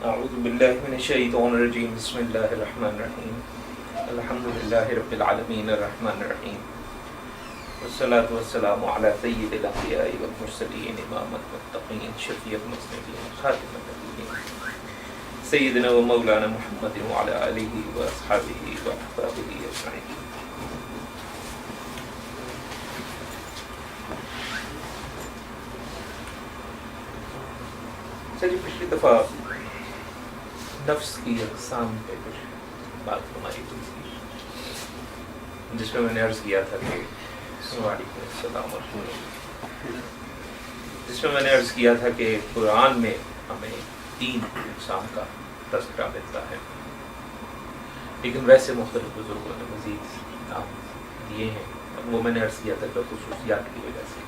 اعوذ باللہ من الشیطان الرجیم بسم اللہ الرحمن الرحیم الحمد للہ رب العالمین الرحمن الرحیم والصلاة والسلام علی سید الانبیاء والمرسلین امام المتقین شفیع المذنبین خاتم النبیین سیدنا و مولانا محمد وعلی آلہ واصحابہ واحبابہ اجمعین. چلیے پچھلی دفعہ نفس کی اقسام پہ کچھ بات ہماری ہوئی تھی، جس میں میں نے عرض کیا تھا کہ وعلیکم السلام ورحمۃ اللہ، جس میں نے عرض کیا تھا کہ قرآن میں ہمیں 3 اقسام کا تذکرہ ملتا ہے، لیکن ویسے مختلف بزرگوں نے مزید نام دیے ہیں، اور وہ میں نے عرض کیا تھا کہ خصوصیات کی وجہ سے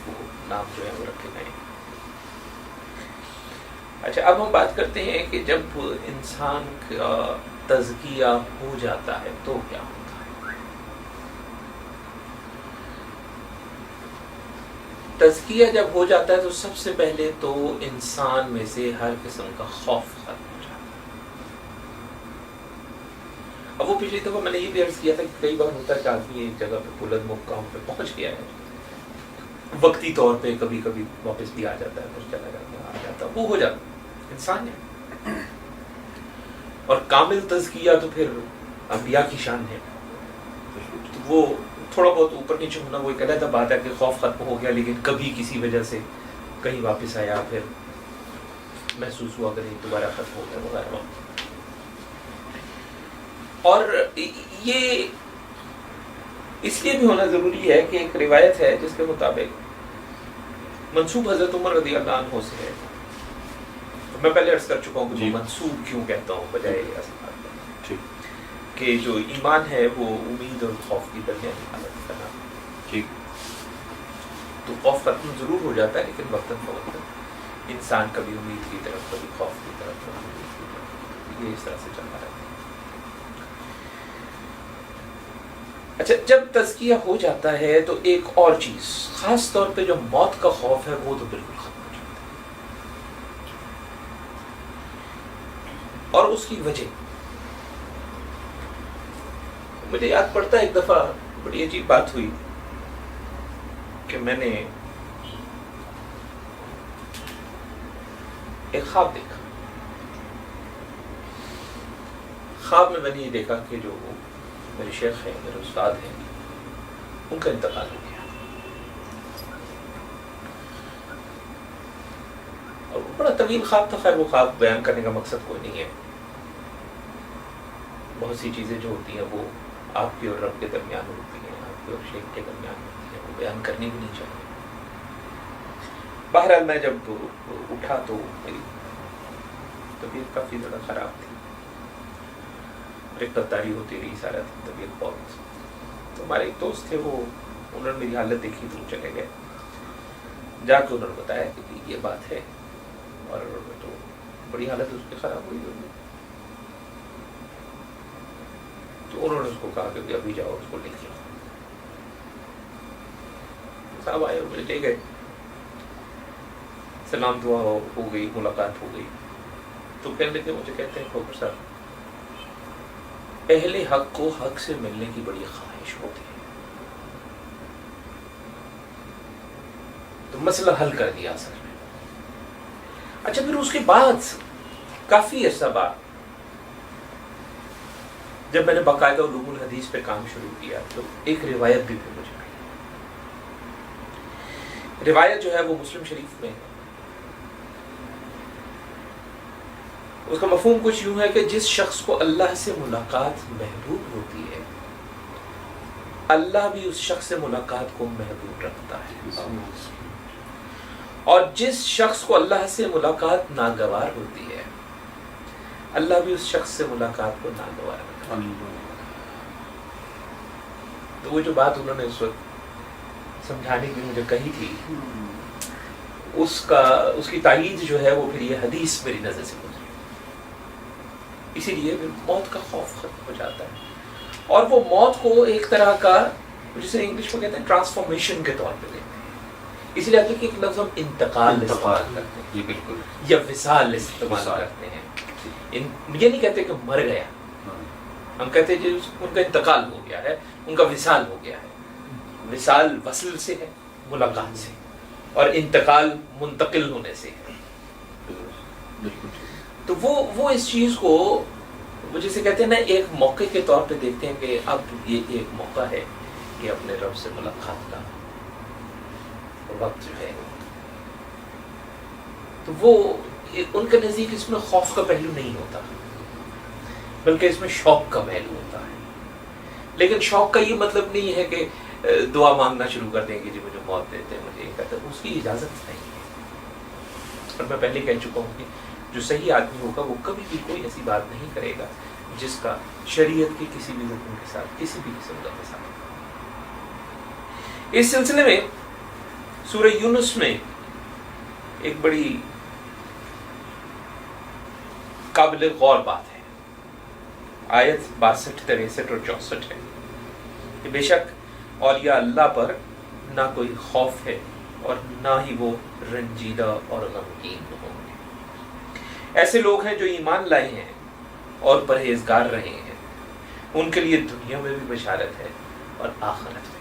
وہ نام جو ہے وہ رکھے گئے ہیں. اچھا، اب ہم بات کرتے ہیں کہ جب انسان کا تزکیہ ہو جاتا ہے تو کیا ہوتا ہے. تزکیہ جب ہو جاتا ہے تو سب سے پہلے تو انسان میں سے ہر قسم کا خوف ختم ہو جاتا ہے. اب وہ پچھلی دفعہ میں نے یہ بھی عرض کیا تھا کہ کئی بار ہوتا ہے کہ آدمی ایک جگہ پہ بلند مقام پہ پہنچ گیا ہے، وقتی طور پہ کبھی کبھی واپس بھی آ جاتا ہے، پھر چلا جاتا ہے، آ جاتا ہے، وہ ہو جاتا ہے، انسان ہے. اور کامل تزکیہ تو پھر انبیاء کی شان ہے، تو وہ تھوڑا بہت اوپر نیچے ہونا وہ ایک علیحدہ بات ہے کہ خوف ختم ہو گیا، لیکن کبھی کسی وجہ سے کہیں واپس آیا، پھر محسوس ہوا کہ نہیں دوبارہ ختم ہو گیا وغیرہ. اور یہ اس لیے بھی ہونا ضروری ہے کہ ایک روایت ہے جس کے مطابق منسوب حضرت عمر رضی اللہ عنہ سے ہے. میں پہلے عرض کر چکا ہوں کہ منسوب کیوں کہتا ہوں بجائے کہ جو ایمان ہے وہ امید اور خوف کی درمیانی حالت کا نام ہے. تو خوف ختم ضرور ہو جاتا ہے، لیکن وقتاً فوقتاً انسان کبھی امید کی طرف، کبھی خوف کی طرف، کبھی امید کی طرف، یہ اس طرح سے چلتا رہتا ہے. اچھا، جب تزکیہ ہو جاتا ہے تو ایک اور چیز، خاص طور پہ جو موت کا خوف ہے وہ تو بالکل ختم ہو جاتا ہے. اور اس کی وجہ مجھے یاد پڑتا ہے، ایک دفعہ بڑی عجیب بات ہوئی کہ میں نے ایک خواب دیکھا. خواب میں نے یہ دیکھا کہ جو میرے شیخ ہیں، میرے استاد ہیں، ان کا انتقال ہو گیا. اور بڑا طویل خواب تھا. خیر وہ خواب بیان کرنے کا مقصد کوئی نہیں ہے. بہت سی چیزیں جو ہوتی ہیں وہ آپ کی اور رب کے درمیان ہوتی ہیں، آپ کے اور شیخ کے درمیان ہوتی ہیں، وہ بیان کرنی بھی نہیں چاہیے. بہرحال میں جب اٹھا تو میری طبیعت کافی زیادہ خراب تھی، رقتداری ہوتی رہی سارا دن، طبیعت بہت. تو ہمارے ایک دوست تھے، وہ انہوں نے میری حالت دیکھی تو چلے گئے. جا کے انہوں نے بتایا کہ یہ بات ہے، اور تو بڑی حالت اس کی خراب ہوئی ہوئی. تو انہوں نے اس کو کہا کہ ابھی جاؤ اس کو لے کے. صاحب آئے اور مجھے لے گئے، سلام دعا ہو گئی، ملاقات ہو گئی. تو کہنے لگے، مجھے کہتے ہیں کھوکر صاحب، اہل حق کو حق سے ملنے کی بڑی خواہش ہوتی ہے، تو مسئلہ حل کر دیا اصل میں. اچھا، پھر اس کے بعد کافی عرصہ بعد جب میں نے باقاعدہ علوم الحدیث پہ کام شروع کیا تو ایک روایت بھی پھر مجھے ملی. روایت جو ہے وہ مسلم شریف میں ہے. اس کا مفہوم کچھ یوں ہے کہ جس شخص کو اللہ سے ملاقات محبوب ہوتی ہے، اللہ بھی اس شخص سے ملاقات کو محبوب رکھتا ہے. اور جس شخص کو اللہ سے ملاقات ناگوار ہوتی ہے، اللہ بھی اس شخص سے ملاقات کو ناگوار رکھتا ہے. تو وہ جو بات انہوں نے اس وقت سمجھانے کی مجھے کہی تھی، اس کی تائید جو ہے وہ پھر یہ حدیث میری نظر سے گزری. اسی لیے موت کا خوف ختم ہو جاتا ہے. اور وہ موت کو ایک طرح کا، جسے انگلش میں کہتے ہیں ٹرانسفارمیشن کے طور پہ دیتے ہیں. اس لیے کہ ایک لفظ ہم انتقال استعمال کرتے ہیں، جی بالکل، یا وصال استعمال کرتے ہیں. یہ نہیں کہتے کہ مر گیا، ہم کہتے ہیں ان کا انتقال ہو گیا ہے، ان کا وصال ہو گیا ہے. وصال وصل سے ہے، ملاقات سے، اور انتقال منتقل ہونے سے ہے. تو وہ اس چیز کو وہ جسے کہتے ہیں نا ایک موقع کے طور پہ دیکھتے ہیں کہ اب یہ ایک موقع ہے کہ اپنے رب سے ملاقات کا وقت جو ہے. تو وہ ان کے نزدیک اس میں خوف کا پہلو نہیں ہوتا، بلکہ اس میں شوق کا پہلو ہوتا ہے. لیکن شوق کا یہ مطلب نہیں ہے کہ دعا مانگنا شروع کر دیں کہ جی مجھے موت دیتے ہیں، مجھے یہ کہتے ہیں، اس کی اجازت نہیں ہے. اور میں پہلے کہہ چکا ہوں کہ جو صحیح آدمی ہوگا وہ کبھی بھی کوئی ایسی بات نہیں کرے گا جس کا شریعت کے کسی بھی حکم کے ساتھ کسی بھی قسم کا مسئلہ. اس سلسلے میں سورہ یونس میں ایک بڑی قابل غور بات ہے. آیت 62، 63 اور 64 ہے کہ بے شک اولیاء اللہ پر نہ کوئی خوف ہے اور نہ ہی وہ رنجیدہ اور غمگین ہوں گے. ایسے لوگ ہیں جو ایمان لائے ہیں اور پرہیزگار رہے ہیں، ان کے لیے دنیا میں بھی بشارت ہے اور آخرت میں بھی.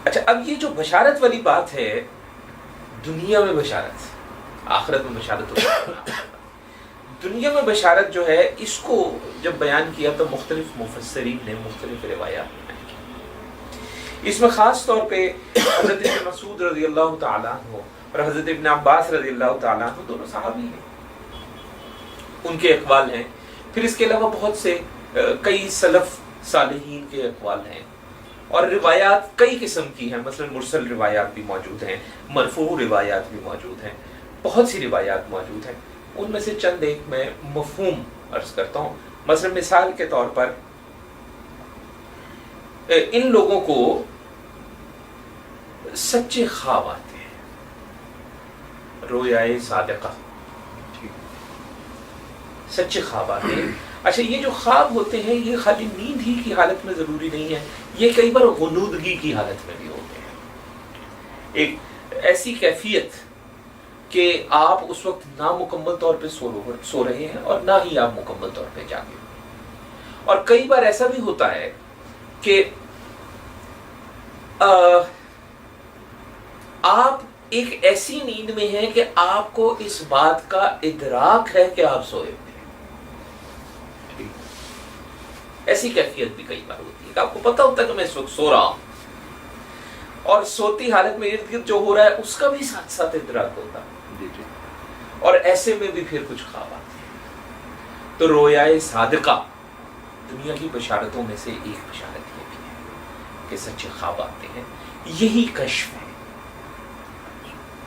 اچھا، اب یہ جو بشارت والی بات ہے، دنیا میں بشارت، آخرت میں بشارت ہوتی ہے. دنیا میں بشارت جو ہے، اس کو جب بیان کیا تو مختلف مفسرین نے مختلف روایات میں بیان کی. اس میں خاص طور پہ حضرت ابن مسعود رضی اللہ تعالیٰ عنہ اور حضرت ابن عباس رضی اللہ تعالیٰ عنہ دونوں صحابی ہیں، ان کے اقوال ہیں. پھر اس کے علاوہ بہت سے کئی سلف صالحین کے اقوال ہیں، اور روایات کئی قسم کی ہیں. مثلا مرسل روایات بھی موجود ہیں، مرفوع روایات بھی موجود ہیں، بہت سی روایات موجود ہیں. ان میں سے چند ایک میں مفہوم عرض کرتا ہوں. مثلا مثال کے طور پر ان لوگوں کو سچے خواب آتے ہیں، رویائے صادقہ، سچے خواب آتے ہیں. اچھا، یہ جو خواب ہوتے ہیں یہ خالی نیند ہی کی حالت میں ضروری نہیں ہے، یہ کئی بار غنودگی کی حالت میں بھی ہوتے ہیں. ایک ایسی کیفیت کہ آپ اس وقت نامکمل طور پہ سو رہے ہیں اور نہ ہی آپ مکمل طور پہ جاگے. اور کئی بار ایسا بھی ہوتا ہے کہ آپ ایک ایسی نیند میں ہیں کہ آپ کو اس بات کا ادراک ہے کہ آپ سوئے ہوئے ہیں. ایسی کیفیت بھی کئی بار ہوتی ہے کہ آپ کو پتہ ہوتا ہے کہ میں اس وقت سو رہا ہوں، اور سوتی حالت میں ارد گرد جو ہو رہا ہے اس کا بھی ساتھ ساتھ ادراک ہوتا ہے. اور ایسے میں بھی پھر کچھ خواب آتے ہیں. تو رویائے صادقہ دنیا کی بشارتوں میں سے ایک بشارت یہ بھی ہے کہ سچے خواب آتے ہیں. یہی کشف ہے،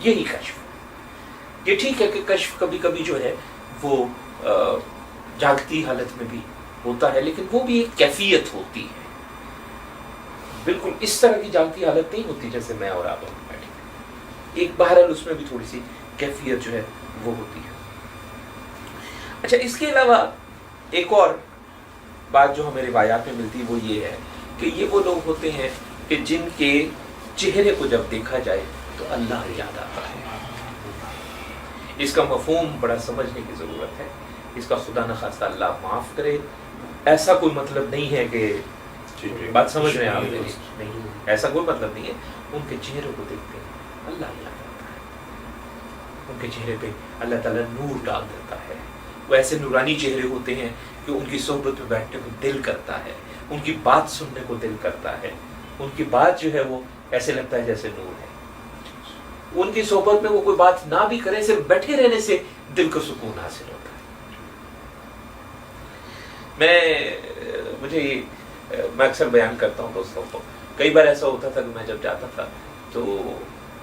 یہی کشف. یہ ٹھیک ہے کہ کشف کبھی کبھی جو ہے وہ جاگتی حالت میں بھی ہوتا ہے، لیکن وہ بھی ایک کیفیت ہوتی ہے. بالکل اس طرح کی جاگتی حالت نہیں ہوتی جیسے میں اور آپ بیٹھے. ایک بہرحال اس میں بھی تھوڑی سی کیفیت جو ہے وہ ہوتی ہے. اچھا، اس کے علاوہ ایک اور بات جو ہمیں روایات میں ملتی ہے وہ یہ ہے کہ یہ وہ لوگ ہوتے ہیں کہ جن کے چہرے کو جب دیکھا جائے تو اللہ یاد آتا ہے. اس کا مفہوم بڑا سمجھنے کی ضرورت ہے. اس کا خدا نخواستہ اللہ معاف کرے ایسا کوئی مطلب نہیں ہے کہ بات سمجھ رہے ہیں آپ میری؟ نہیں، ایسا کوئی مطلب نہیں ہے. ان کے چہروں کو دیکھتے ہیں اللہ یاد آتا ہے، ان کے چہرے پہ اللہ تعالیٰ نور ڈال دیتا ہے. وہ ایسے نورانی چہرے ہوتے ہیں کہ ان کی صحبت میں بیٹھنے کو دل کرتا ہے، ان کی بات سننے کو دل کرتا ہے. ان کی بات جو ہے وہ ایسے لگتا ہے جیسے نور ہے. ان کی صحبت میں وہ کوئی بات نہ بھی کرے، صرف بیٹھے رہنے سے دل کو سکون حاصل ہوتا ہے. میں اکثر بیان کرتا ہوں دوستوں کو، کئی بار ایسا ہوتا تھا کہ میں جب جاتا تھا تو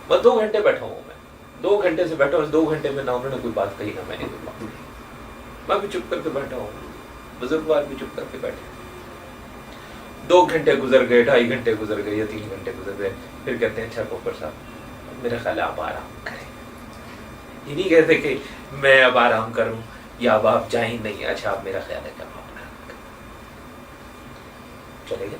میں 2 گھنٹے بیٹھا ہوں، میں 2 گھنٹے سے بیٹھا ہوں. 2 گھنٹے میں نہ انہوں نے کوئی بات کہی نہ میں نے کوئی بات کہی. میں بھی چپ کر کے بیٹھا ہوں، بزرگوار بھی چپ کر کے بیٹھے. 2 گھنٹے گزر گئے، 2.5 گھنٹے گزر گئے یا 3 گھنٹے گزر گئے. پھر کہتے ہیں اچھا کوپر صاحب میرا خیال ہے آپ آرام کریں. یہ نہیں کہتے کہ میں اب آرام کروں یا اب آپ جائیں نہیں. اچھا آپ میرا خیال ہے کہ آپ آرام کریں. چلے گئے.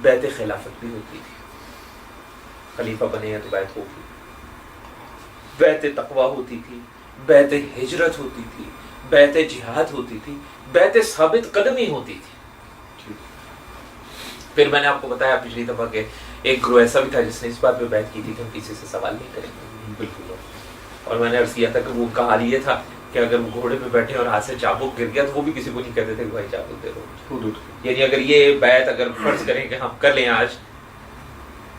بیعت خلافت بھی ہوتی تھی، خلیفہ بنے ہیں تو بیعت ہوگی، بیعت تقویٰ ہوتی تھی، بیعت ہجرت ہوتی تھی، بیعت جہاد ہوتی تھی، بیعت ثابت قدمی ہوتی تھی۔ پھر میں نے آپ کو بتایا پچھلی دفعہ کہ ایک گروہ ایسا بھی تھا جس نے اس بات پہ بیعت کی تھی کہ ہم کسی سے سوال نہیں کریں گے، بالکل، اور میں نے عرض کیا تھا کہ وہ کا حال یہ تھا کہ اگر وہ گھوڑے پہ بیٹھے اور ہاتھ سے چابک گر گیا تو وہ بھی کسی کو نہیں کہتے تھے کہ بھائی چابک دے دو، یعنی اگر یہ بیعت اگر فرض کریں کہ ہم کر لیں آج،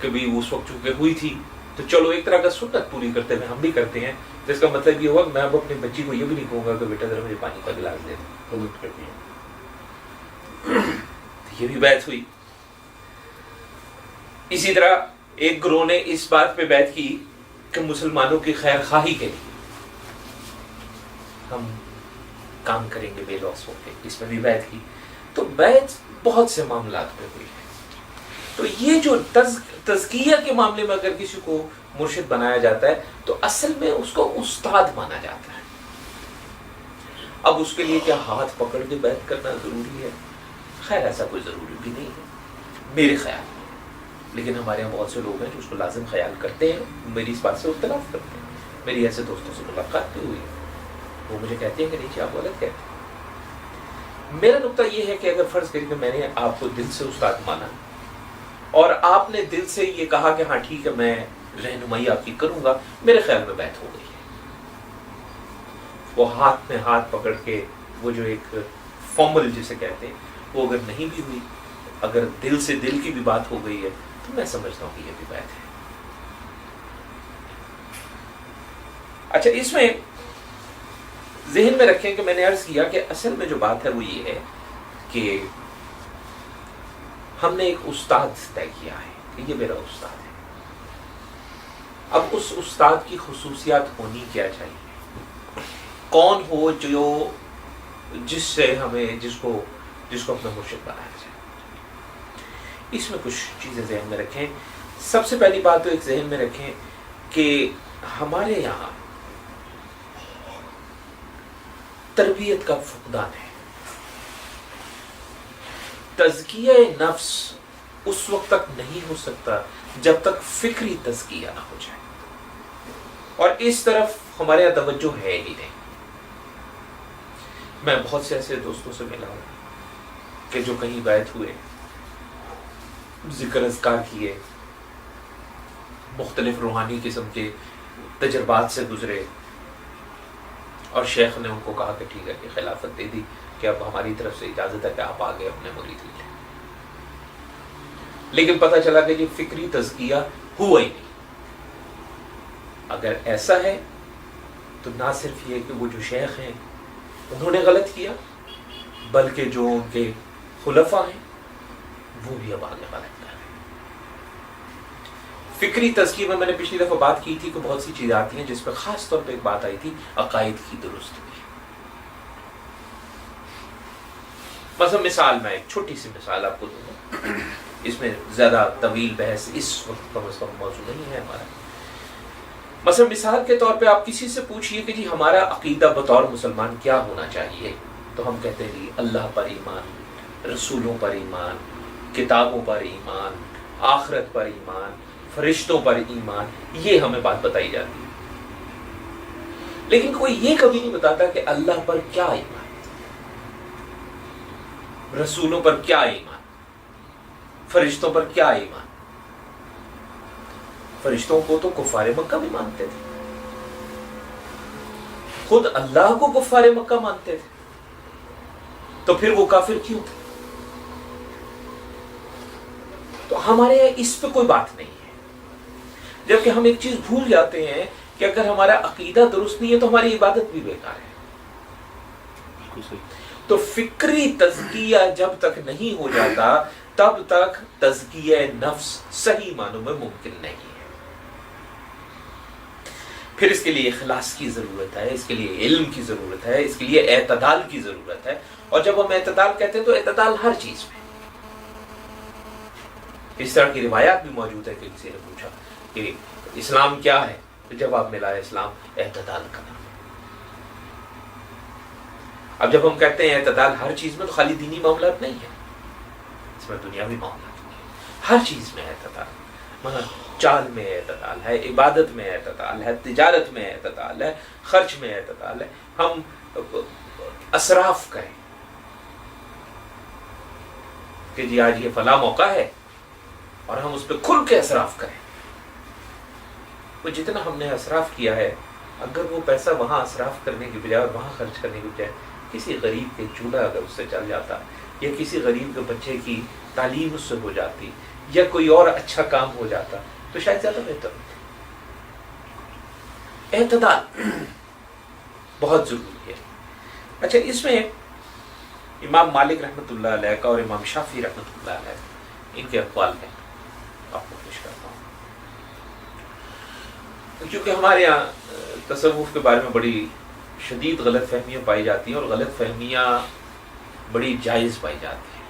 کبھی اس وقت چونکہ ہوئی تھی تو چلو ایک طرح کا سنت پوری کرتے ہیں، ہم بھی کرتے ہیں، تو اس کا مطلب یہ ہوا کہ میں اب اپنی بچی کو یہ بھی نہیں کہوں گا کہ بیٹا ذرا مجھے پانی کا گلاس دے دو، یہ بھی بیعت ہوئی۔ اسی طرح ایک گروہ نے اس بات پہ بیعت کی کہ مسلمانوں کی خیر خواہی کے لیے ہم کام کریں گے بے لوس ہو کے، اس میں بھی بیعت کی۔ تو بیعت بہت سے معاملات پہ ہوئی ہے۔ تو یہ جو تزکیہ کے معاملے میں اگر کسی کو مرشد بنایا جاتا ہے تو اصل میں اس کو استاد مانا جاتا ہے۔ اب اس کے لیے کیا ہاتھ پکڑ کے بیعت کرنا ضروری ہے؟ خیر ایسا کوئی ضروری بھی نہیں ہے میرے خیال میں، لیکن ہمارے یہاں بہت سے لوگ ہیں جو اس کو لازم خیال کرتے ہیں، میری اس بات سے اختلاف کرتے ہیں۔ میری ایسے دوستوں سے ملاقات بھی ہوئی، وہ مجھے کہتے ہیں کہ نہیں جی آپ غلط کہتے ہیں۔ میرا نقطہ یہ ہے کہ اگر فرض کریں کہ میں نے آپ کو دل سے استاد مانا اور آپ نے دل سے یہ کہا کہ ہاں ٹھیک ہے میں رہنمائی آپ کی کروں گا، میرے خیال میں بیعت ہو گئی ہے۔ وہ ہاتھ میں ہاتھ پکڑ کے وہ جو ایک فارمل جسے کہتے ہیں وہ اگر نہیں بھی ہوئی، اگر دل سے دل کی بھی بات ہو گئی ہے تو میں سمجھتا ہوں کہ یہ بھی بیعت ہے۔ اچھا، اس میں ذہن میں رکھیں کہ میں نے عرض کیا کہ اصل میں جو بات ہے وہ یہ ہے کہ ہم نے ایک استاد طے کیا ہے کہ یہ میرا استاد ہے۔ اب اس استاد کی خصوصیات ہونی کیا چاہیے؟ کون ہو جو جس سے ہمیں جس کو اپنا مرشد بنایا جائے؟ اس میں کچھ چیزیں ذہن میں رکھیں۔ سب سے پہلی بات تو ایک ذہن میں رکھیں کہ ہمارے یہاں تربیت کا فقدان ہے۔ تزکیہ نفس اس وقت تک نہیں ہو سکتا جب تک فکری تزکیہ نہ ہو جائے، اور اس طرف ہمارے یہاں توجہ ہے ہی نہیں۔ میں بہت سے ایسے دوستوں سے ملا ہوں کہ جو کہیں بیعت ہوئے، ذکر اذکار کیے، مختلف روحانی قسم کے تجربات سے گزرے، اور شیخ نے ان کو کہا کہ ٹھیک ہے کہ خلافت دے دی کہ اب ہماری طرف سے اجازت ہے کہ آپ آگے اپنے مرید لیں، لیکن پتہ چلا کہ یہ فکری تزکیہ ہوا ہی نہیں۔ اگر ایسا ہے تو نہ صرف یہ کہ وہ جو شیخ ہیں انہوں نے غلط کیا، بلکہ جو ان کے خلفاء ہیں وہ بھی اب آگے غلط کر رہے ہیں۔ فکری تزکیہ میں نے پچھلی دفعہ بات کی تھی کہ بہت سی چیزیں آتی ہیں جس پہ خاص طور پہ ایک بات آئی تھی عقائد کی درستگی۔ مثلا مثال، میں ایک چھوٹی سی مثال آپ کو دوں گا، اس میں زیادہ طویل بحث اس وقت کم از کم موضوع نہیں ہے ہمارا۔ مثلا مثال کے طور پہ آپ کسی سے پوچھئے کہ جی ہمارا عقیدہ بطور مسلمان کیا ہونا چاہیے، تو ہم کہتے ہیں جی اللہ پر ایمان، رسولوں پر ایمان، کتابوں پر ایمان، آخرت پر ایمان، فرشتوں پر ایمان، یہ ہمیں بات بتائی جاتی ہے۔ لیکن کوئی یہ کبھی نہیں بتاتا کہ اللہ پر کیا ایمان، رسولوں پر کیا ایمان، فرشتوں پر کیا ایمان۔ فرشتوں کو تو کفار مکہ بھی مانتے تھے، خود اللہ کو کفار مکہ مانتے تھے، تو پھر وہ کافر کیوں تھے؟ تو ہمارے یہاں اس پہ کوئی بات نہیں ہے، جبکہ ہم ایک چیز بھول جاتے ہیں کہ اگر ہمارا عقیدہ درست نہیں ہے تو ہماری عبادت بھی بیکار ہے۔ تو فکری تزکیہ جب تک نہیں ہو جاتا تب تک تزکیہ نفس صحیح معنوں میں ممکن نہیں ہے۔ پھر اس کے لیے اخلاص کی ضرورت ہے، اس کے لیے علم کی ضرورت ہے، اس کے لیے اعتدال کی ضرورت ہے، اور جب ہم اعتدال کہتے ہیں تو اعتدال ہر چیز میں۔ اس طرح کی روایات بھی موجود ہے کہ کسی نے پوچھا کہ اسلام کیا ہے، تو جواب ملا اسلام اعتدال کا نام ہے۔ اب جب ہم کہتے ہیں اعتدال ہر چیز میں، تو خالی دینی معاملات نہیں ہے، اس میں دنیاوی معاملات بھی ہیں۔ ہر چیز میں اعتدال، چال میں اعتدال ہے، عبادت میں اعتدال ہے، تجارت میں اعتدال ہے، خرچ میں اعتدال ہے. ہم اسراف کریں کہ جی آج یہ فلاں موقع ہے اور ہم اس پہ کھل کے اسراف کریں. وہ جتنا ہم نے اسراف کیا ہے، اگر وہ پیسہ وہاں اسراف کرنے کی بجائے اور وہاں خرچ کرنے کی بجائے کسی غریب کے چولہا اگر اس سے چل جاتا، یا کسی غریب کے بچے کی تعلیم اس سے ہو جاتی، یا کوئی اور اچھا کام ہو جاتا، تو شاید زیادہ بہتر ہوتا. اعتدال بہت ضروری ہے. اچھا، اس میں امام مالک رحمۃ اللہ علیہ کا اور امام شافعی رحمۃ اللہ علیہ ان کے اقوال ہیں، آپ کو پیش کرتا ہوں. کیونکہ ہمارے یہاں تصوف کے بارے میں بڑی شدید غلط فہمیاں پائی جاتی ہیں، اور غلط فہمیاں بڑی جائز پائی جاتی ہیں،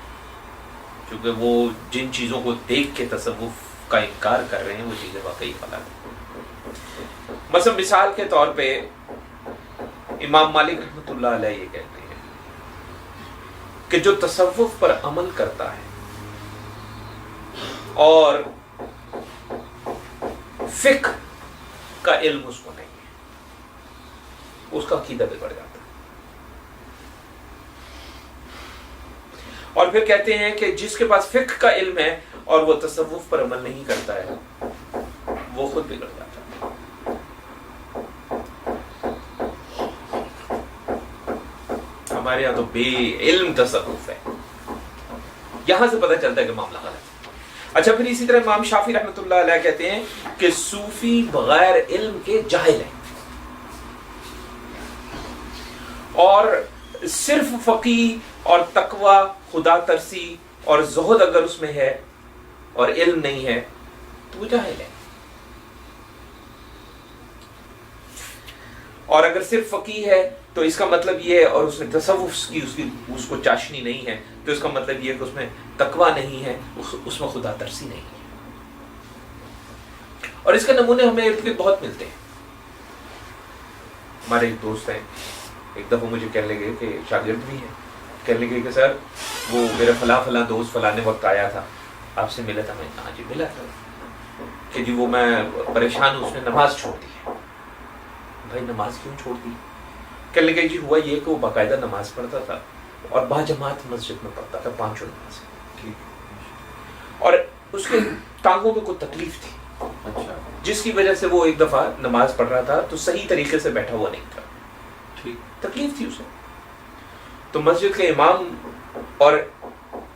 کیونکہ وہ جن چیزوں کو دیکھ کے تصوف کا انکار کر رہے ہیں وہ چیزیں واقعی غلط ہیں. مثلا مثال کے طور پہ امام مالک رحمۃ اللہ علیہ یہ کہتے ہیں کہ جو تصوف پر عمل کرتا ہے اور فقہ کا علم اس کو نہیں ہے، اس کا عقیدہ بگڑ جاتا ہے. اور پھر کہتے ہیں کہ جس کے پاس فقہ کا علم ہے اور وہ تصوف پر عمل نہیں کرتا ہے، وہ خود بگڑ جاتا ہے. ہمارے یہاں تو بے علم تصوف ہے، یہاں سے پتہ چلتا ہے کہ معاملہ غلط ہے. اچھا، پھر اسی طرح امام شافعی رحمۃ اللہ علیہ کہتے ہیں کہ صوفی بغیر علم کے جاہل ہیں، اور صرف فقیہ اور تقوی، خدا ترسی اور زہد اگر اس میں ہے اور علم نہیں ہے تو وہ جاہل ہے. اور اگر صرف فقیہ ہے تو اس کا مطلب یہ ہے، اور اس نے تصوف کی اس کو چاشنی نہیں ہے، تو اس کا مطلب یہ ہے کہ اس میں تقوی نہیں ہے، اس میں خدا ترسی نہیں ہے. اور اس کے نمونے ہمیں ارد گرد بہت ملتے ہیں. ہمارے ایک دوست ہیں، ایک دفعہ مجھے کہنے لگے کہ شاگرد بھی ہیں، کہنے لگے کہ سر وہ میرا فلاں دوست فلاں وقت آیا تھا، آپ سے ملا تھا. میں نے کہا جی ملا تھا. کہ جی وہ میں پریشان ہوں، اس نے نماز چھوڑ دی ہے. بھائی نماز کیوں چھوڑ دی؟ کہنے لگے جی ہوا یہ کہ وہ باقاعدہ نماز پڑھتا تھا اور باجماعت مسجد میں پڑھتا تھا، 5 نماز، اور اس کے ٹانگوں میں کوئی تکلیف تھی، اچھا، جس کی وجہ سے وہ ایک دفعہ نماز پڑھ رہا تھا تو صحیح طریقے سے بیٹھا ہوا نہیں تھا، تکلیف تھی اسے. تو مسجد کے امام اور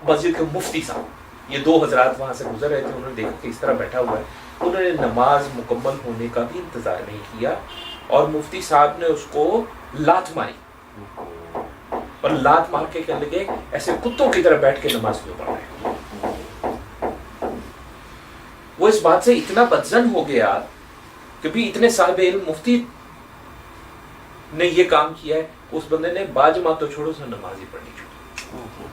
مسجد کے مفتی صاحب، یہ 2 حضرات وہاں سے گزر رہے تھے، انہوں نے دیکھا کہ اس طرح بیٹھا ہوا ہے. انہوں نے نماز مکمل ہونے کا بھی انتظار نہیں کیا اور مفتی صاحب نے اس کو لات ماری، اور لات مار کے کہنے لگے ایسے کتوں کی طرح بیٹھ کے نماز کیوں پڑھ رہے ہیں. وہ اس بات سے اتنا بدظن ہو گیا کہ بھی اتنے صاحب علم مفتی نے یہ کام کیا ہے. اس بندے نے باجماعت تو چھوڑو، اس نے نماز ہی پڑھنی چھوڑی.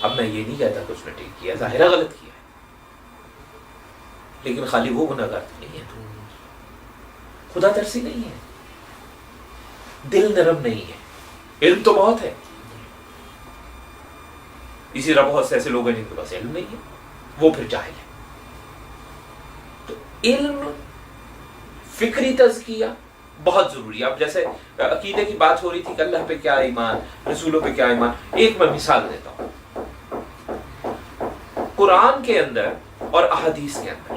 اب میں یہ نہیں کہتا کہ اس نے ٹھیک کیا، ظاہرہ غلط کیا ہے، لیکن خالی وہ گناہگار نہیں ہے، خدا ترسی نہیں ہے، دل نرم نہیں ہے. علم تو بہت ہے، اسی طرح بہت سے ایسے لوگ ہیں جن کے پاس علم نہیں ہے، وہ پھر جاہل ہے. تو علم، فکری تزکیہ بہت ضروری ہے. اب جیسے عقیدے کی بات ہو رہی تھی کہ اللہ پہ کیا ایمان، رسولوں پہ کیا ایمان. ایک میں مثال دیتا ہوں. قرآن کے اندر اور احادیث کے اندر،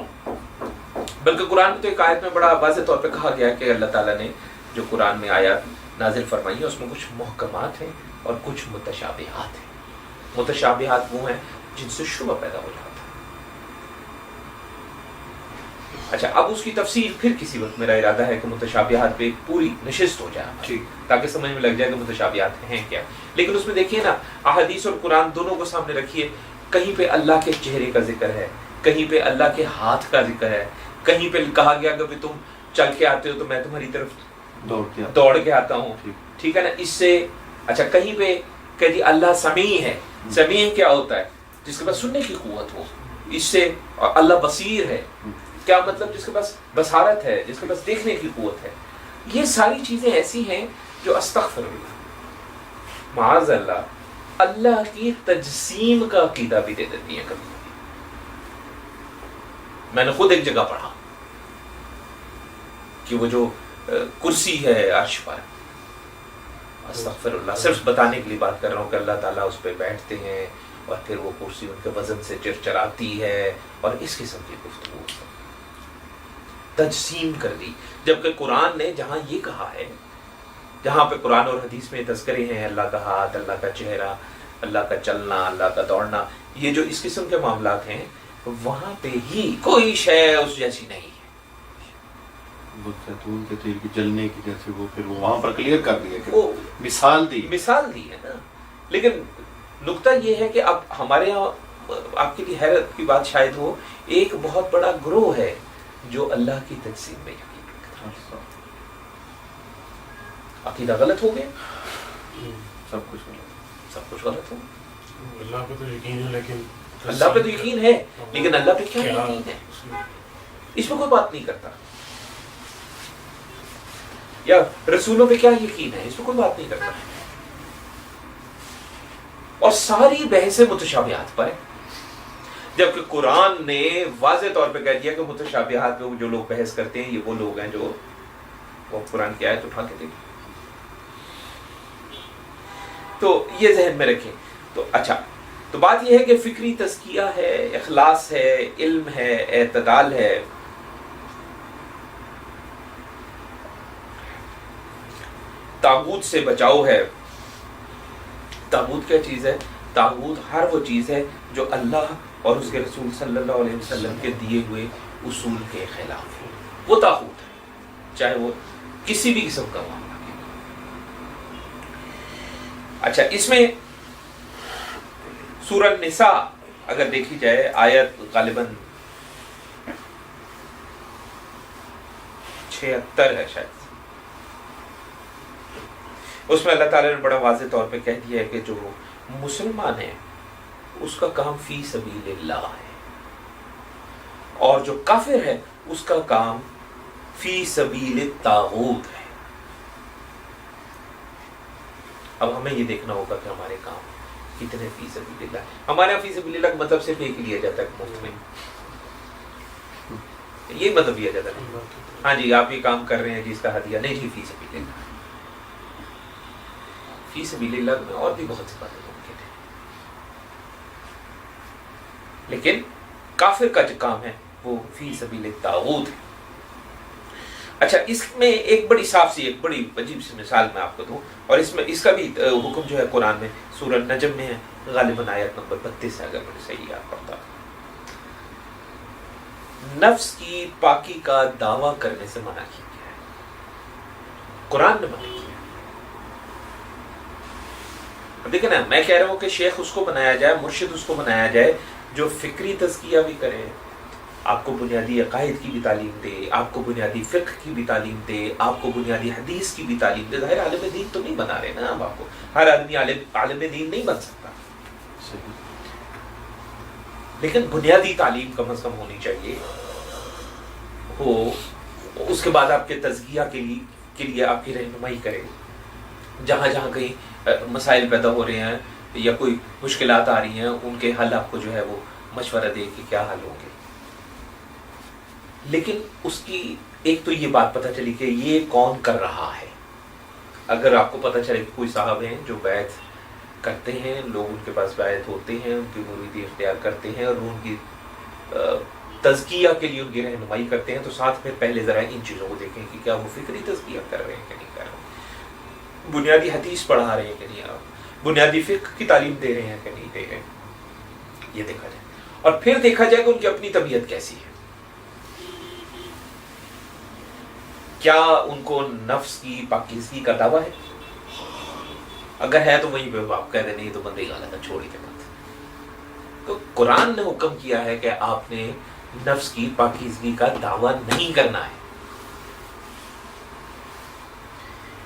بلکہ قرآن میں تو ایک آیت میں بڑا واضح طور پہ کہا گیا کہ اللہ تعالیٰ نے جو قرآن میں آیات نازل فرمائی ہیں اس میں کچھ محکمات ہیں اور کچھ متشابہات ہیں. متشابہات وہ ہیں جن سے شبہ پیدا ہو جاتا ہے. اچھا، اب اس کی تفصیل پھر کسی وقت میرا ارادہ ہے کہ متشابہات پہ ایک پوری نشست ہو جائے تاکہ سمجھ میں لگ جائے کہ متشابہات ہیں کیا. لیکن اس میں دیکھیے نا، احادیث اور قرآن دونوں کو سامنے رکھیے، کہیں پہ اللہ کے چہرے کا ذکر ہے، کہیں پہ اللہ کے ہاتھ کا ذکر ہے، کہیں پہ کہا گیا کہ تم چل کے آتے ہو تو میں تمہاری طرف دوڑ کے آتا ہوں. ٹھیک ہے نا. اس سے اچھا کہیں پہ کہ جی اللہ سمیع ہے. سمیع کیا ہوتا ہے؟ جس کے پاس سننے کی قوت ہو. اس سے اللہ بصیر ہے. کیا مطلب؟ جس کے پاس بصارت ہے، جس کے پاس دیکھنے کی قوت ہے. یہ ساری چیزیں ایسی ہیں جو استغفر اللہ، معاذ اللہ، اللہ کی تجسیم کا عقیدہ بھی دے دیتی ہیں کبھی. میں نے خود ایک جگہ پڑھا کہ وہ جو کرسی ہے عرش پر، استغفر اللہ، صرف بتانے کے لیے بات کر رہا ہوں کہ اللہ تعالیٰ اس پہ بیٹھتے ہیں اور پھر وہ کرسی ان کے وزن سے چرچراتی ہے، اور اس قسم کی گفتگو تجسیم کر دی. جبکہ قرآن نے جہاں یہ کہا ہے، جہاں پہ قرآن اور حدیث میں تذکرے ہیں اللہ کا ہاتھ، اللہ کا چہرہ، اللہ کا چلنا، اللہ کا دوڑنا، یہ جو اس قسم کے معاملات ہیں، وہاں پہ ہی کوئی شے اس جیسی نہیں ہے. وہ زیتون کے تیل کی جلنے کی جیسے وہ پھر وہاں پر کلیئر کر دیا کہ وہ مثال دی ہے نا. لیکن نقطہ یہ ہے کہ اب ہمارے یہاں آپ کے لیے حیرت کی بات شاید ہو، ایک بہت بڑا گروہ ہے جو اللہ کی تجسیم میں یقین رکھتا ہے. عقیدہ غلط ہو گیا، سب کچھ غلط ہو. اللہ پہ تو یقین ہے، لیکن اللہ پہ تو یقین ہے، لیکن اللہ پہ کیا یقین ہے اس میں کوئی بات نہیں کرتا. یا رسولوں پہ کیا یقین ہے اس میں کوئی بات نہیں کرتا. اور ساری بحثیں متشابہات پر ہے، جبکہ قرآن نے واضح طور پہ کہہ دیا کہ متشابہات پہ جو لوگ بحث کرتے ہیں یہ وہ لوگ ہیں جو وہ قرآن کی آیت اٹھا کے دیکھیں. تو یہ ذہن میں رکھیں. تو اچھا، تو بات یہ ہے کہ فکری تزکیہ ہے، اخلاص ہے، علم ہے، اعتدال ہے. طاغوت سے بچاؤ ہے. طاغوت کیا چیز ہے؟ طاغوت ہر وہ چیز ہے جو اللہ اور اس کے رسول صلی اللہ علیہ وسلم کے دیے ہوئے اصول کے خلاف ہے، وہ طاغوت ہے، چاہے وہ کسی بھی قسم کا معاملہ. اچھا، اس میں سورہ النساء اگر دیکھی جائے، آیت غالباً 76 ہے شاید، اس میں اللہ تعالیٰ نے بڑا واضح طور پہ کہہ دیا ہے کہ جو مسلمان ہے اس کا کام فی سبیل اللہ ہے، اور جو کافر ہے اس کا کام فی سبیل الطاغوت ہے. اب ہمیں یہ دیکھنا ہوگا کہ ہمارے کام کتنے فی سبیل اللہ. ہمارے یہاں فی سبیل اللہ کا مطلب صرف ایک لیا جاتا ہے مفت میں، یہ مطلب لیا جاتا ہے. ہاں جی، آپ یہ کام کر رہے ہیں جی، اس کا ہدیہ نہیں جی، فی سبیل اللہ. فی سبیل اللہ میں اور بھی بہت سی باتیں ممکن ہیں، لیکن کافر کا جو کام ہے وہ فی سبیل الطاغوت ہے. اچھا، اس میں ایک بڑی صاف سی، ایک بڑی عجیب سی مثال میں آپ کو دوں، اور اس میں اس کا بھی حکم جو ہے قرآن میں سورہ نجم میں ہے، غالباً آیت نمبر 32 ہے اگر مجھے صحیح یاد پڑتا. نفس کی پاکی کا دعویٰ کرنے سے منع کیا گیا ہے، قرآن نے منع کیا. دیکھیں نا، میں کہہ رہا ہوں کہ شیخ اس کو بنایا جائے، مرشد اس کو بنایا جائے جو فکری تزکیہ بھی کرے، آپ کو بنیادی عقائد کی بھی تعلیم دے، آپ کو بنیادی فقہ کی بھی تعلیم دے، آپ کو بنیادی حدیث کی بھی تعلیم دے. ظاہر عالم دین تو نہیں بنا رہے نا اب آپ کو، ہر آدمی عالم دین نہیں بن سکتا، لیکن بنیادی تعلیم کم از کم ہونی چاہیے ہو. اس کے بعد آپ کے تزکیہ کے لیے آپ کی رہنمائی کرے، جہاں جہاں کہیں مسائل پیدا ہو رہے ہیں یا کوئی مشکلات آ رہی ہیں، ان کے حل آپ کو جو ہے وہ مشورہ دے کہ کیا حل ہوں گے. لیکن اس کی ایک تو یہ بات پتہ چلی کہ یہ کون کر رہا ہے. اگر آپ کو پتہ چلے کہ کوئی صاحب ہیں جو بیعت کرتے ہیں، لوگ ان کے پاس بیعت ہوتے ہیں، ان کی مریدی اختیار کرتے ہیں اور ان کی تزکیہ کے لیے ان کی رہنمائی کرتے ہیں، تو ساتھ میں پہلے ذرا ان چیزوں کو دیکھیں کہ کیا وہ فکری تزکیہ کر رہے ہیں کہ نہیں کر رہے ہیں، بنیادی حدیث پڑھا رہے ہیں کہ نہیں، آپ بنیادی فقہ کی تعلیم دے رہے ہیں کہ نہیں دے رہے ہیں، یہ دیکھا جائے. اور پھر دیکھا جائے کہ ان کی اپنی طبیعت کیسی ہے. کیا ان کو نفس کی پاکیزگی کا دعویٰ ہے؟ اگر ہے تو وہیں پہ آپ کہہ دیں نہیں تو بندے غلط ہے، چھوڑ ہی دے مت. تو قرآن نے حکم کیا ہے کہ آپ نے نفس کی پاکیزگی کا دعویٰ نہیں کرنا ہے.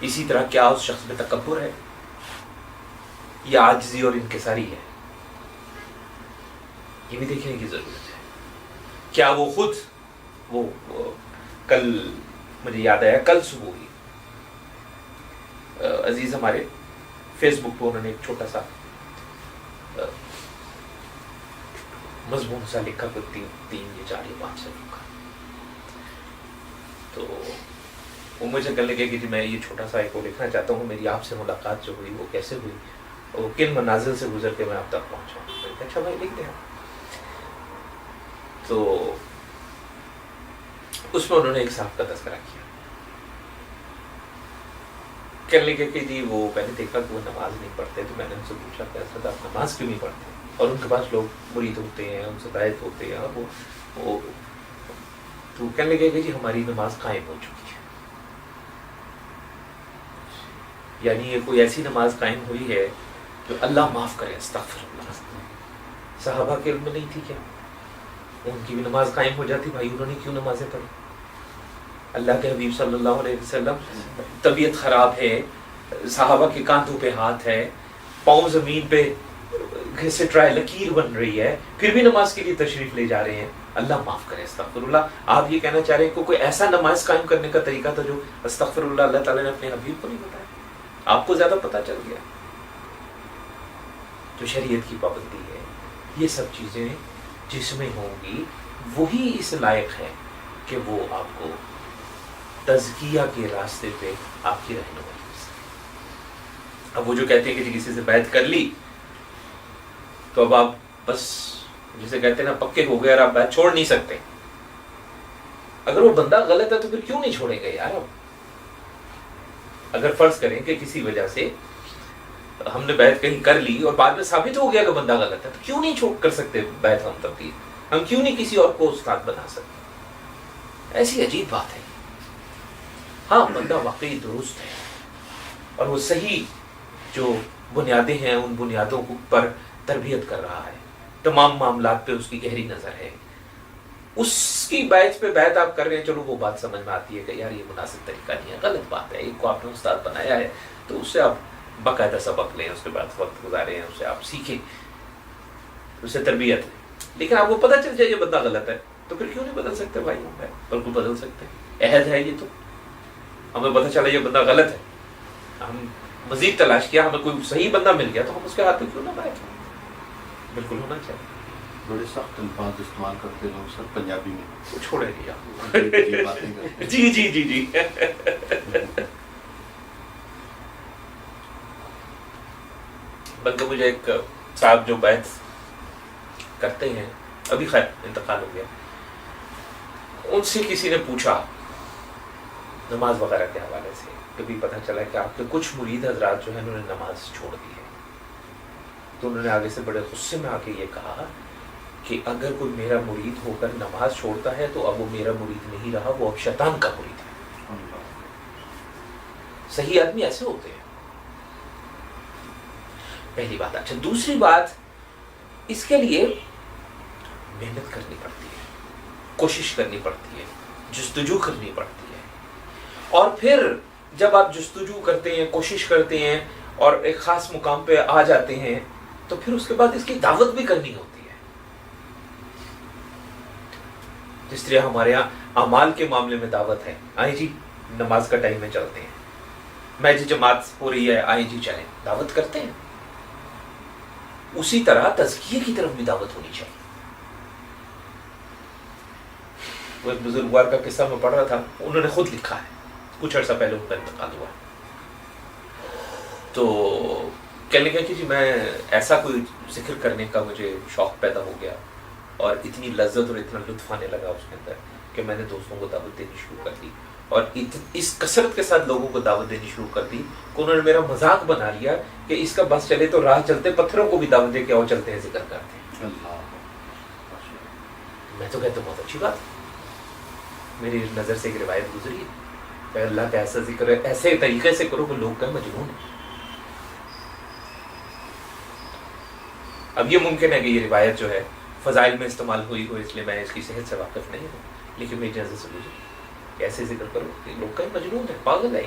اسی طرح کیا اس شخص میں تکبر ہے یا عاجزی اور انکساری ہے، یہ بھی دیکھنے کی ضرورت ہے. کیا وہ خود وہ کل مجھے یاد آیا، کل صبح ہی عزیز ہمارے فیس بک پہ انہوں نے ایک چھوٹا سا مضمون سا لکھا کوئی 3 یا 4 یا 5 صفحوں کا. تو وہ مجھے کہنے لگے کہ جی میں یہ چھوٹا سا ایک وہ لکھنا چاہتا ہوں, میری آپ سے ملاقات جو ہوئی وہ کیسے ہوئی, اور کن منازل سے گزر کے میں آپ تک پہنچا. میں نے کہا اچھا بھائی لکھ دیں. تو اس میں انہوں نے ایک صاحب کا تذکرہ کیا. کہنے لگے کہ جی وہ میں نے دیکھا کہ وہ نماز نہیں پڑھتے, تو میں نے ان سے پوچھا کہ حضرت آپ نماز کیوں نہیں پڑھتے, اور ان کے پاس لوگ مرید ہوتے ہیں, ان سے بیعت ہوتے ہیں, وہ تو کہنے لگے کہ جی ہماری نماز قائم ہو چکی ہے. یعنی یہ کوئی ایسی نماز قائم ہوئی ہے جو اللہ معاف کرے, استغفر اللہ. صحابہ کے علم میں نہیں تھی کیا؟ ان کی بھی نماز قائم ہو جاتی بھائی, انہوں نے کیوں نمازیں پڑھی؟ اللہ کے حبیب صلی اللہ علیہ وسلم طبیعت خراب ہے, صحابہ کے کاندھوں پہ ہاتھ ہے, پاؤں زمین پہ گھسٹرائے لکیر بن رہی ہے, پھر بھی نماز کے لیے تشریف لے جا رہے ہیں. اللہ معاف کرے, استغفر اللہ. آپ یہ کہنا چاہ رہے ہیں کہ کوئی ایسا نماز قائم کرنے کا طریقہ تھا جو استغفر اللہ اللہ تعالیٰ نے اپنے حبیب کو نہیں بتایا, آپ کو زیادہ پتہ چل گیا. تو شریعت کی پابندی ہے, یہ سب چیزیں جس میں ہوں گی وہی اس لائق ہے کہ وہ آپ کو تزکیہ کے راستے پہ آپ کی رہنمائی کر سکے. اب وہ جو کہتے ہیں کہ کسی سے بیعت کر لی تو اب آپ بس جسے کہتے ہیں نا پکے ہو گئے اور آپ بیعت چھوڑ نہیں سکتے. اگر وہ بندہ غلط ہے تو پھر کیوں نہیں چھوڑیں گے یار؟ اگر فرض کریں کہ کسی وجہ سے ہم نے بیعت کہیں کر لی اور بعد میں ثابت ہو گیا کہ بندہ غلط ہے, تو کیوں نہیں چھوڑ کر سکتے بیعت ہم تبدیل؟ ہم کیوں نہیں کسی اور کو استاد بنا سکتے؟ ایسی عجیب بات ہے. ہاں بندہ واقعی درست ہے اور وہ صحیح جو بنیادیں ہیں ان بنیادوں پر تربیت کر رہا ہے, تمام معاملات پہ اس کی گہری نظر ہے, اس کی بیعت پہ بیعت آپ کر رہے ہیں, چلو وہ بات سمجھ میں آتی ہے کہ یار یہ مناسب طریقہ نہیں ہے, غلط بات ہے. ایک کو آپ نے استاد بنایا ہے تو اس سے آپ باقاعدہ سبق لیں, اس کے بعد وقت گزاریں, اس سے آپ سیکھیں, اس سے تربیت لیں. لیکن آپ کو پتہ چل جائے یہ بندہ غلط ہے تو پھر کیوں نہیں بدل سکتے بھائی؟ بالکل بدل سکتے ہیں, عہد ہے یہ. تو ہمیں پتہ چلا یہ بندہ غلط ہے, ہم مزید تلاش کیا, ہمیں کوئی صحیح بندہ مل گیا تو ہم اس کے ہاتھ میں کیوں نہ بیٹھ؟ بالکل ہونا چاہیے. بڑے سخت الفاظ استعمال کرتے لوگ سر پنجابی میں, چھوڑے دیا. جی جی جی جی. بلکہ مجھے ایک صاحب جو بیعت کرتے ہیں, ابھی خیر انتقال ہو گیا, ان سے کسی نے پوچھا نماز وغیرہ کے حوالے سے, کبھی پتہ چلا کہ آپ کے کچھ مرید حضرات جو ہیں انہوں نے نماز چھوڑ دی ہے. تو انہوں نے آگے سے بڑے غصے میں آ کے یہ کہا کہ اگر کوئی میرا مرید ہو کر نماز چھوڑتا ہے تو اب وہ میرا مرید نہیں رہا, وہ اب شیطان کا مرید ہے. صحیح آدمی ایسے ہوتے ہیں. پہلی بات. اچھا دوسری بات, اس کے لیے محنت کرنی پڑتی ہے, کوشش کرنی پڑتی ہے, جستجو کرنی پڑتی ہے. اور پھر جب آپ جستجو کرتے ہیں, کوشش کرتے ہیں اور ایک خاص مقام پہ آ جاتے ہیں تو پھر اس کے بعد اس کی دعوت بھی کرنی ہوتی ہے. جس طرح ہمارے یہاں اعمال کے معاملے میں دعوت ہے, آئیں جی نماز کا ٹائم میں چلتے ہیں, میں جی جماعت ہو رہی ہے آئیں جی چلیں, دعوت کرتے ہیں. اسی طرح تزکیے کی طرف بھی دعوت ہونی چاہیے. وہ ایک بزرگوار کا قصہ میں پڑھ رہا تھا, انہوں نے خود لکھا ہے, کچھ عرصہ پہلے ان کا انتقال ہوا. تو کہنے لگا کہ جی میں ایسا کوئی ذکر کرنے کا مجھے شوق پیدا ہو گیا اور اتنی لذت اور اتنا لطف آنے لگا اس کے اندر کہ میں نے دوستوں کو دعوت دینی شروع کر دی, اور اس کثرت کے ساتھ لوگوں کو دعوت دینی شروع کر دی کہ انہوں نے میرا مذاق بنا لیا کہ اس کا بس چلے تو راہ چلتے پتھروں کو بھی دعوت دے کے اور چلتے ہیں, ذکر کرتے ہیں. میں تو کہتا ہوں بہت اچھی بات. میری نظر سے ایک روایت گزری ہے کہ اللہ کا ایسا ذکر ہے, ایسے طریقے سے کرو کہ لوگ کہیں مجنون ہے. اب یہ ممکن ہے کہ یہ روایت جو ہے فضائل میں استعمال ہوئی ہو, اس لیے میں اس کی صحت سے واقف نہیں ہوں, لیکن میری نظر سے گزری کہ ایسے ذکر کرو کہ لوگ کہیں مجنون ہے, پاگل ہے.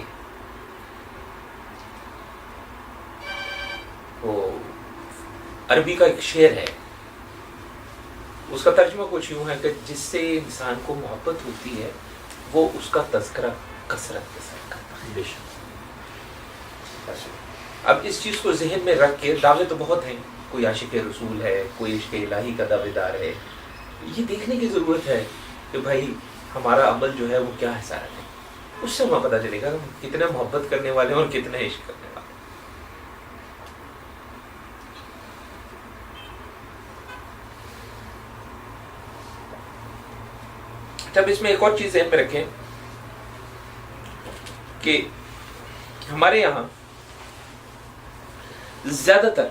وہ عربی کا ایک شعر ہے, اس کا ترجمہ کچھ یوں ہے کہ جس سے انسان کو محبت ہوتی ہے وہ اس کا تذکرہ کثرت کے ساتھ کرتا ہے. اب اس چیز کو ذہن میں رکھ کے, دعوے تو بہت ہیں کوئی عاشق رسول ہے، کوئی عشق الہی کا دعوے دار ہے. یہ دیکھنے کی ضرورت ہے کہ بھائی ہمارا عمل جو ہے وہ کیا حسارت ہے. اس سے ہمیں پتہ چلے گا ہم کتنے محبت کرنے والے ہیں اور کتنے عشق کرنے والے ہیں. جب اس میں ایک اور چیز ذہن میں رکھیں کہ ہمارے یہاں زیادہ تر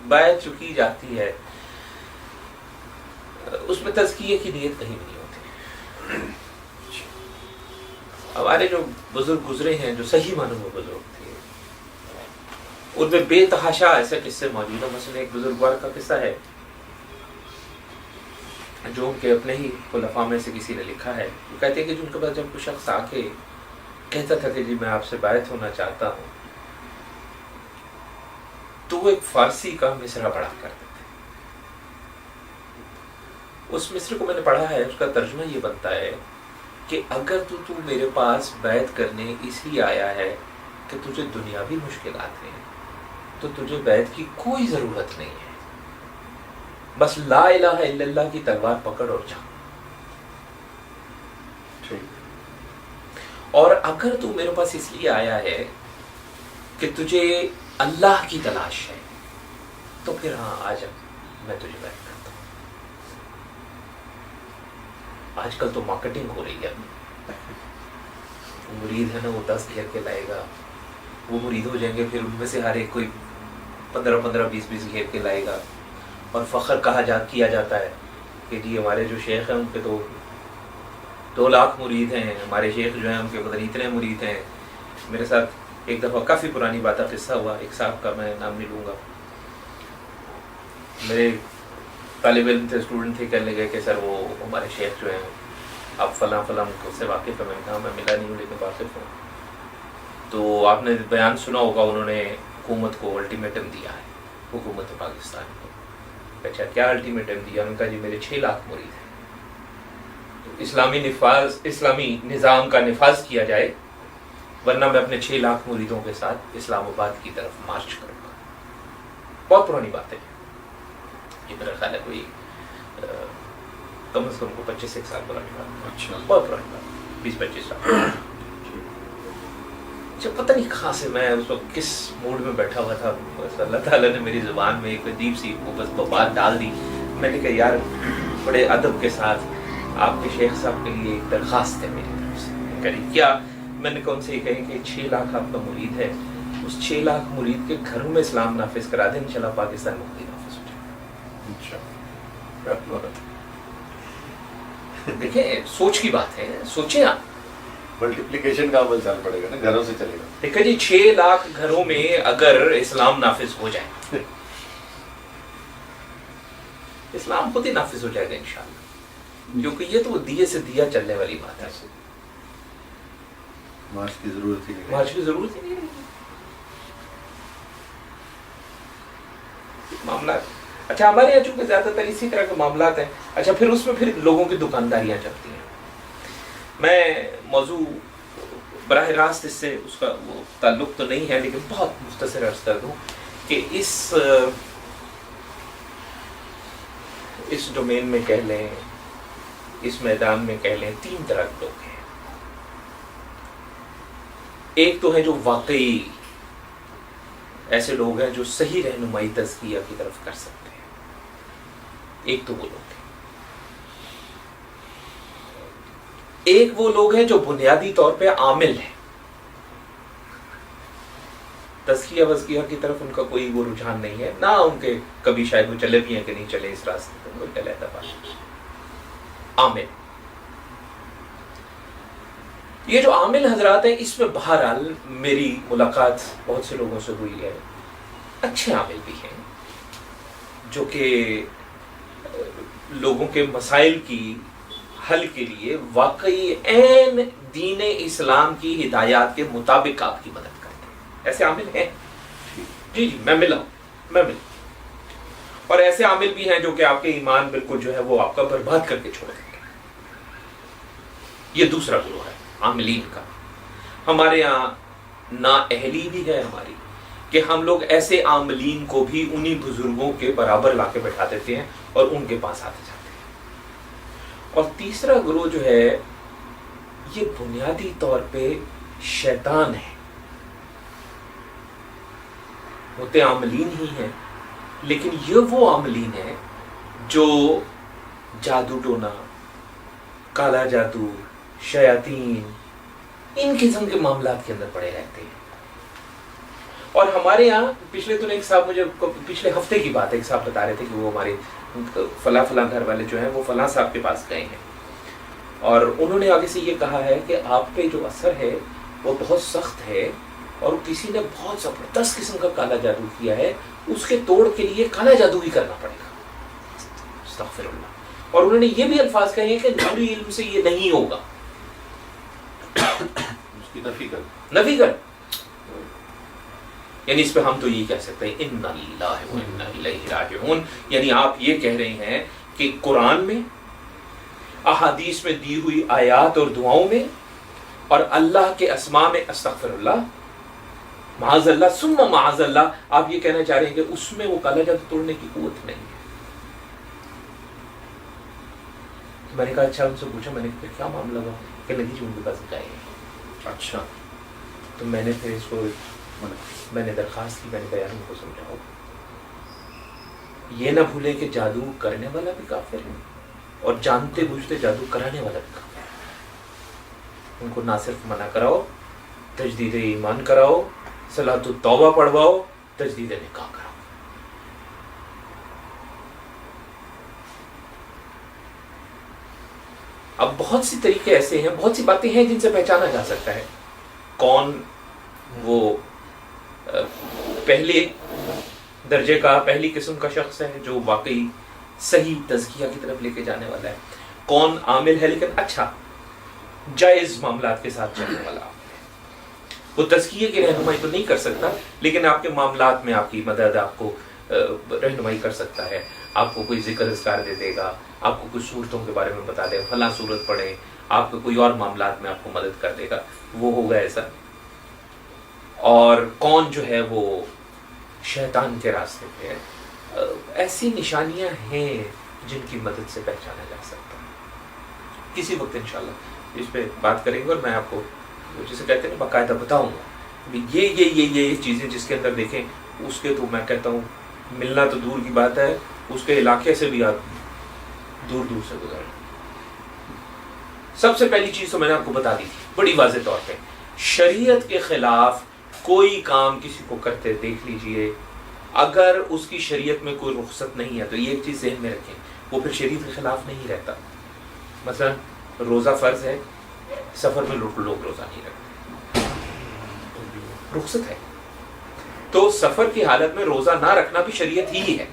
بیعت جو کی جاتی ہے اس میں تزکیے کی نیت کہیں بھی نہیں ہوتی. ہمارے جو بزرگ گزرے ہیں، جو صحیح معنوں میں بزرگ تھے، ان میں بے تحاشا ایسے قصے موجود ہیں. مثلا ایک بزرگوار کا قصہ ہے جو ان کے اپنے ہی خلفاء میں سے کسی نے لکھا ہے. وہ کہتے ہیں کہ جو ان کے پاس جب کوئی شخص آ کے کہتا تھا کہ جی میں آپ سے بیعت ہونا چاہتا ہوں، تو وہ ایک فارسی کا مصرع پڑھا کرتے تھے. اس مصرع کو میں نے پڑھا ہے، اس کا ترجمہ یہ بنتا ہے کہ اگر تو میرے پاس بیعت کرنے اس لیے آیا ہے کہ تجھے دنیاوی مشکلات ہیں تو تجھے بیعت کی کوئی ضرورت نہیں ہے، بس لا الہ الا اللہ کی تلوار پکڑ اور جا. اور اگر تو میرے پاس اس لیے آیا ہے کہ تجھے اللہ کی تلاش ہے تو پھر ہاں آ جا، میں تجھے بیعت کرتا ہوں. آج کل تو مارکیٹنگ ہو رہی ہے. وہ مرید ہے نا، وہ 10 گھیر کے لائے گا، وہ مرید ہو جائیں گے، پھر ان میں سے ہر ایک کوئی 15 20 گھیر کے لائے گا، اور فخر کیا جاتا ہے کہ جی ہمارے جو شیخ ہیں ان پہ تو 2 لاکھ مرید ہیں، ہمارے شیخ جو ہیں ان کے پتہ نہیں اتنے مرید ہیں. میرے ساتھ ایک دفعہ کافی پرانی بات کا قصہ ہوا. ایک صاحب کا میں نام نہیں لوں گا، میرے طالب علم تھے، اسٹوڈنٹ تھے، کہنے لگے کہ سر وہ ہمارے شیخ جو ہیں آپ فلاں سے واقف ہے. میں نے کہا میں ملا نہیں ہوں لیکن واقف ہوں. تو آپ نے بیان سنا ہوگا، انہوں نے حکومت کو الٹیمیٹم دیا ہے، حکومت پاکستان کو. اچھا کیا الٹیمیٹم دیا؟ انہوں نے کہا جی میرے 6 لاکھ مرید ہیں، تو اسلامی نظام کا نفاذ کیا جائے ورنہ میں اپنے 6 لاکھ مریدوں کے ساتھ اسلام آباد کی طرف مارچ کروں گا. بہت پرانی بات ہے یہ، میرا خیال ہے کوئی کم از کم کو 25 سال پرانی بات. اچھا، بہت پرانی بات، 20-25 سال. جب پتہ نہیں کہاں سے میں اس وقت کس موڈ میں بیٹھا ہوا تھا، بس اللہ تعالیٰ نے میری زبان میں ایک عجیب سی بس بات ڈال دی. میں نے کہا یار بڑے ادب کے ساتھ آپ کے شیخ صاحب کے لیے ایک درخواست ہے میری طرف سے. کہی کیا؟ میں نے کہا ان سے یہ کہیں کہ 6 لاکھ آپ کا مرید ہے، اس 6 لاکھ مرید کے گھروں میں اسلام نافذ کرا دیں، انشاءاللہ پاکستان مفتی نافذ ہو جائے. دیکھیں سوچ کی بات ہے، سوچیں آپ. ملٹیپلیکیشن کا عمل چل پڑے گا نا، گھروں سے چلے گا. دیکھیں جی 6 لاکھ گھروں میں اگر اسلام نافذ ہو جائے، اسلام خود ہی نافذ ہو جائے گا انشاءاللہ، کیونکہ یہ تو دیے سے دیا چلنے والی بات ہے. مارچ کی ضرورت ہی نہیں، مارچ کی ضرورت ہی نہیں رہی معاملات. اچھا ہمارے یہاں چونکہ زیادہ تر اسی طرح کے معاملات ہیں. اچھا پھر اس میں پھر لوگوں کی دکانداریاں چلتی ہیں. میں موضوع براہ راست اس سے اس کا وہ تعلق تو نہیں ہے لیکن بہت مختصر عرض کر دوں کہ اس ڈومین میں کہہ لیں، اس میدان میں کہہ لیں، 3 طرح کے لوگ ہیں. ایک تو ہے جو واقعی ایسے لوگ ہیں جو صحیح رہنمائی تزکیہ کی طرف کر سکتے ہیں. ایک تو وہ لوگ ہیں. ایک وہ لوگ ہیں جو بنیادی طور پہ عامل ہیں، تزکیہ وزکیہ کی طرف ان کا کوئی وہ رجحان نہیں ہے، نہ ان کے کبھی شاید وہ چلے بھی ہیں کہ نہیں چلے اس راستے پہ، کوئی علیحدہ بات. عامل، یہ جو عامل حضرات ہیں اس میں بہرحال میری ملاقات بہت سے لوگوں سے ہوئی ہے. اچھے عامل بھی ہیں جو کہ لوگوں کے مسائل کی حل کے لیے واقعی عین دین اسلام کی ہدایات کے مطابق آپ کی مدد کرتے ہیں. ایسے عامل ہیں جی میں ملا ہوں. اور ایسے عامل بھی ہیں جو کہ آپ کے ایمان بالکل جو ہے وہ آپ کا برباد کر کے چھوڑ دیں گے. یہ دوسرا گروہ ہے عاملین کا. ہمارے یہاں نااہلی بھی ہے ہماری کہ ہم لوگ ایسے عاملین کو بھی انہی بزرگوں کے برابر لا کے بیٹھا دیتے ہیں اور ان کے پاس آتے جاتے ہیں. اور تیسرا گروہ جو ہے یہ بنیادی طور پہ شیطان ہے. ہوتے عاملین ہی ہیں لیکن یہ وہ عاملین ہیں جو جادو ٹونا، کالا جادو، شیاطین، ان قسم کے معاملات کے اندر پڑے رہتے ہیں. اور ہمارے یہاں پچھلے دنوں ایک صاحب مجھے پچھلے ہفتے کی بات ہے، ایک صاحب بتا رہے تھے کہ وہ ہمارے فلاں فلاں گھر والے جو ہیں وہ فلاں صاحب کے پاس گئے ہیں اور انہوں نے آگے سے یہ کہا ہے کہ آپ پہ جو اثر ہے وہ بہت سخت ہے اور کسی نے بہت زبردست قسم کا کالا جادو کیا ہے، اس کے توڑ کے لیے کالا جادو ہی کرنا پڑے گا. استغفر اللہ. اور انہوں نے یہ بھی الفاظ کہے ہیں کہ نوری علم سے یہ نہیں ہوگا، اس کی نفی کر. یعنی اس پہ ہم تو یہ کہہ سکتے ہیں اِنَّ اللَّهَ وَإِنَّا إِلَيْهِ رَاجِعُونَ. یعنی آپ یہ کہہ رہے ہیں کہ قرآن میں، احادیث میں دی ہوئی آیات اور دعاؤں میں اور اللہ کے اسماء میں استغفر اللہ، معاذ اللہ ثم معاذ اللہ، آپ یہ کہنا چاہ رہے ہیں کہ اس میں وہ کالا جادو توڑنے کی قوت نہیں ہے. میں نے کہا اچھا، ان سے پوچھا، میں نے کہا کیا معاملہ ہوا؟ کہ لگی جو ان کے پاس گئے ہیں. اچھا. تو میں نے پھر اس کو میں نے درخواست کی، میں نے کہا یار ان کو سمجھاؤ، یہ نہ بھولیں کہ جادو کرنے والا بھی کافر ہے اور جانتے بوجھتے جادو کرانے والا بھی کافر ہے. ان کو نہ صرف منع کراؤ، تجدید ایمان کراؤ، صلاۃ التوبہ پڑھواؤ، تجدید نکاح کراؤ. اب بہت سی طریقے ایسے ہیں، بہت سی باتیں ہیں جن سے پہچانا جا سکتا ہے کون وہ پہلے درجے کا، پہلی قسم کا شخص ہے جو واقعی صحیح تزکیہ کی طرف لے کے جانے والا ہے، کون عامل ہے لیکن اچھا جائز معاملات کے ساتھ چلنے والا. وہ تزکیے کی رہنمائی تو نہیں کر سکتا لیکن آپ کے معاملات میں آپ کی مدد، آپ کو رہنمائی کر سکتا ہے. آپ کو کوئی ذکر اذکار دے دے گا، آپ کو کچھ صورتوں کے بارے میں بتا دے، فلاں صورت پڑھیں، آپ کو کوئی اور معاملات میں آپ کو مدد کر دے گا، وہ ہوگا ایسا. اور کون جو ہے وہ شیطان کے راستے پہ ہے. ایسی نشانیاں ہیں جن کی مدد سے پہچانا جا سکتا ہے. کسی وقت انشاءاللہ اس پہ بات کریں گے اور میں آپ کو جسے کہتے ہیں باقاعدہ بتاؤں گا یہ چیزیں جس کے اندر دیکھیں اس کے تو میں کہتا ہوں ملنا تو دور کی بات ہے، اس کے علاقے سے بھی آپ دور دور سے گزریں. سب سے پہلی چیز تو میں نے آپ کو بتا دی بڑی واضح طور پہ، شریعت کے خلاف کوئی کام کسی کو کرتے دیکھ لیجئے، اگر اس کی شریعت میں کوئی رخصت نہیں ہے تو یہ ایک چیز ذہن میں رکھیں، وہ پھر شریعت کے خلاف نہیں رہتا. مثلا روزہ فرض ہے، سفر میں لوگ روزہ نہیں رکھتے، رخصت ہے، تو سفر کی حالت میں روزہ نہ رکھنا بھی شریعت ہی ہے.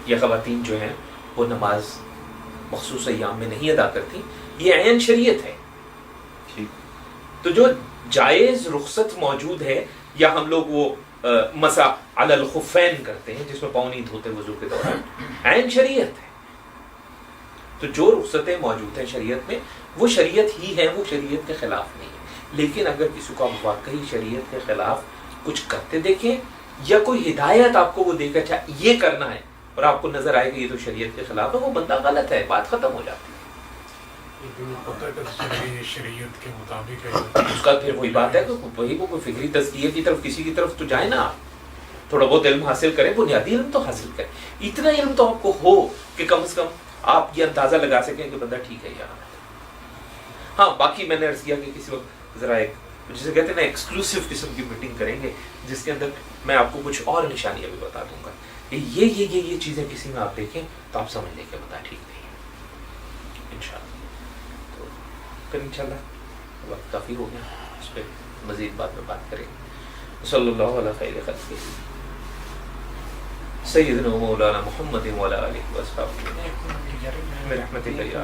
یہ خواتین جو ہیں وہ نماز مخصوص ایام میں نہیں ادا کرتی، یہ عین شریعت ہے. تو جو جائز رخصت موجود ہے، یا ہم لوگ وہ مسح علی الخفین کرتے ہیں جس میں پاؤں نہیں دھوتے وضو کے دوران، عین شریعت ہے. تو جو رخصتیں موجود ہیں شریعت میں وہ شریعت ہی ہیں، وہ شریعت کے خلاف نہیں ہے. لیکن اگر کسی کو آپ واقعی شریعت کے خلاف کچھ کرتے دیکھیں یا کوئی ہدایت آپ کو وہ دے کر اچھا یہ کرنا ہے اور آپ کو نظر آئے کہ یہ تو شریعت کے خلاف ہے، وہ بندہ غلط ہے، بات ختم ہو جاتی ہے. شریعت کے مطابق اس کا پھر وہی بات ہے کہ وہی کو کوئی فکری تزکیے کی طرف کسی کی طرف تو جائے نا، آپ تھوڑا بہت علم حاصل کریں، بنیادی علم تو حاصل کریں. اتنا علم تو آپ کو ہو کہ کم از کم آپ یہ اندازہ لگا سکیں کہ بندہ ٹھیک ہے یا نہ. ہاں باقی میں نے عرض کیا کہ کسی وقت ذرا ایک جسے کہتے ہیں نا ایکسکلوسیو قسم کی میٹنگ کریں گے جس کے اندر میں آپ کو کچھ اور نشانیاں بھی بتا دوں گا کہ یہ چیزیں کسی میں آپ دیکھیں تو آپ سمجھ لیں کہ بندہ ٹھیک نہیں ہے انشاءاللہ. تو پھر انشاءاللہ وقت کافی ہو گیا، اس پہ مزید بعد میں بات کریں گے. صلی اللہ علیہ خیر خلقہ سیدنا مولانا محمد وعلی آلہ وصحبہ برحمتک یا